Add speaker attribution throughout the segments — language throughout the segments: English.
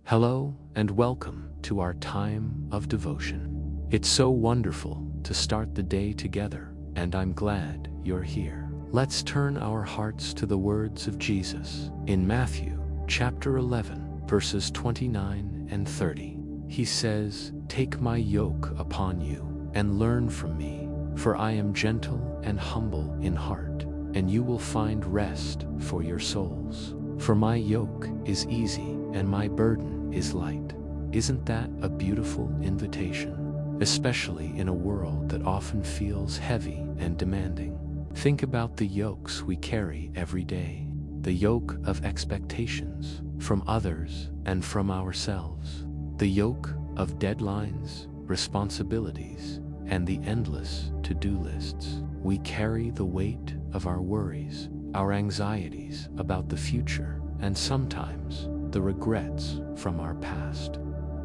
Speaker 1: Hello and welcome to our time of devotion. It's so wonderful to start the day together, and I'm glad you're here. Let's turn our hearts to the words of Jesus in Matthew chapter 11, verses 29 and 30. He says, "Take my yoke upon you and learn from me, for I am gentle and humble in heart, and you will find rest for your souls. For my yoke is easy and my burden is light." Isn't that a beautiful invitation? Especially in a world that often feels heavy and demanding. Think about the yokes we carry every day. The yoke of expectations from others and from ourselves. The yoke of deadlines, responsibilities, and the endless to-do lists. We carry the weight of our worries, our anxieties about the future, and sometimes the regrets from our past.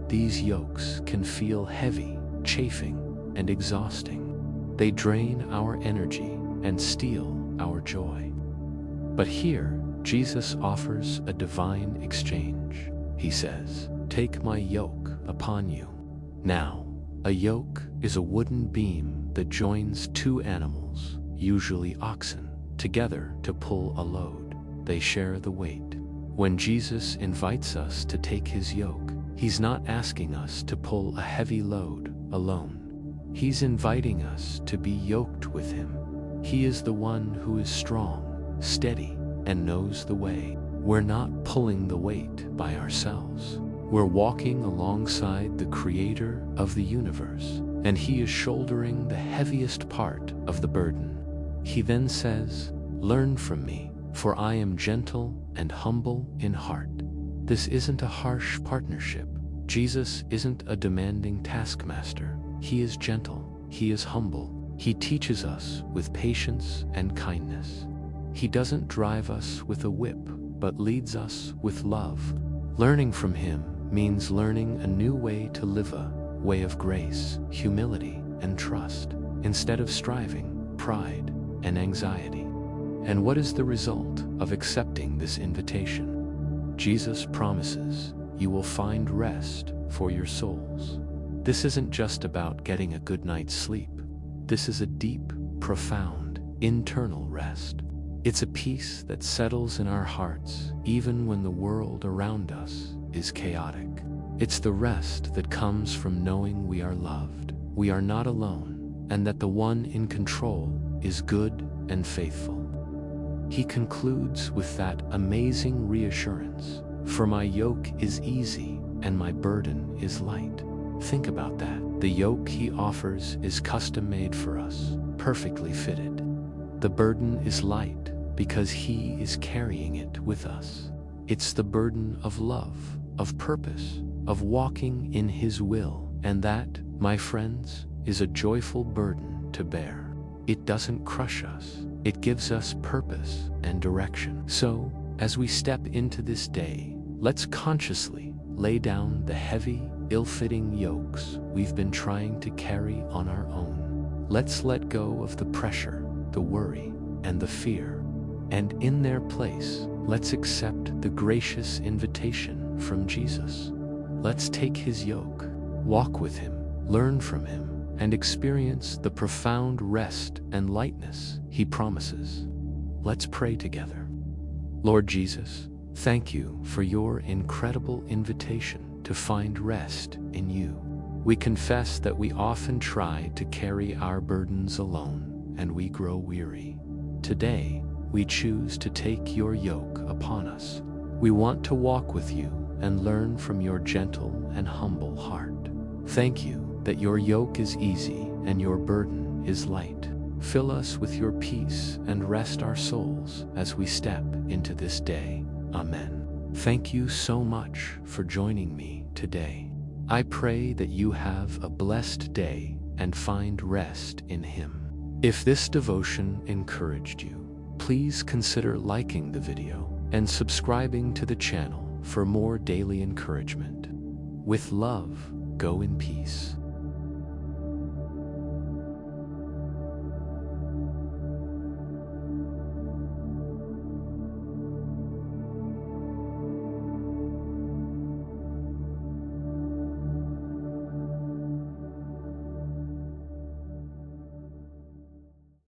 Speaker 1: These yokes can feel heavy, chafing, and exhausting. They drain our energy and steal our joy. But here, Jesus offers a divine exchange. He says, "Take my yoke upon you." Now, a yoke is a wooden beam that joins two animals, usually oxen, together to pull a load. They share the weight. When Jesus invites us to take his yoke, he's not asking us to pull a heavy load alone. He's inviting us to be yoked with him. He is the one who is strong, steady, and knows the way. We're not pulling the weight by ourselves. We're walking alongside the Creator of the universe, and he is shouldering the heaviest part of the burden. He then says, "Learn from me, for I am gentle and humble in heart." This isn't a harsh partnership. Jesus isn't a demanding taskmaster. He is gentle. He is humble. He teaches us with patience and kindness. He doesn't drive us with a whip, but leads us with love. Learning from him means learning a new way to live, a way of grace, humility, and trust, instead of striving, pride, and anxiety. And what is the result of accepting this invitation? Jesus promises you will find rest for your souls. This isn't just about getting a good night's sleep. This is a deep, profound, internal rest. It's a peace that settles in our hearts even when the world around us is chaotic. It's the rest that comes from knowing we are loved, we are not alone, and that the one in control is good and faithful. He concludes with that amazing reassurance, "For my yoke is easy and my burden is light." Think about that. The yoke he offers is custom-made for us, perfectly fitted. The burden is light because he is carrying it with us. It's the burden of love, of purpose, of walking in his will, and that, my friends, is a joyful burden to bear. It doesn't crush us. It gives us purpose and direction. So, as we step into this day, let's consciously lay down the heavy, ill-fitting yokes we've been trying to carry on our own. Let's let go of the pressure, the worry, and the fear. And in their place, let's accept the gracious invitation from Jesus. Let's take his yoke, walk with him, learn from him, and experience the profound rest and lightness he promises. Let's pray together. Lord Jesus, thank you for your incredible invitation to find rest in you. We confess that we often try to carry our burdens alone, and we grow weary. Today, we choose to take your yoke upon us. We want to walk with you and learn from your gentle and humble heart. Thank you that your yoke is easy and your burden is light. Fill us with your peace and rest our souls as we step into this day. Amen. Thank you so much for joining me today. I pray that you have a blessed day and find rest in him. If this devotion encouraged you, please consider liking the video and subscribing to the channel for more daily encouragement. With love, go in peace.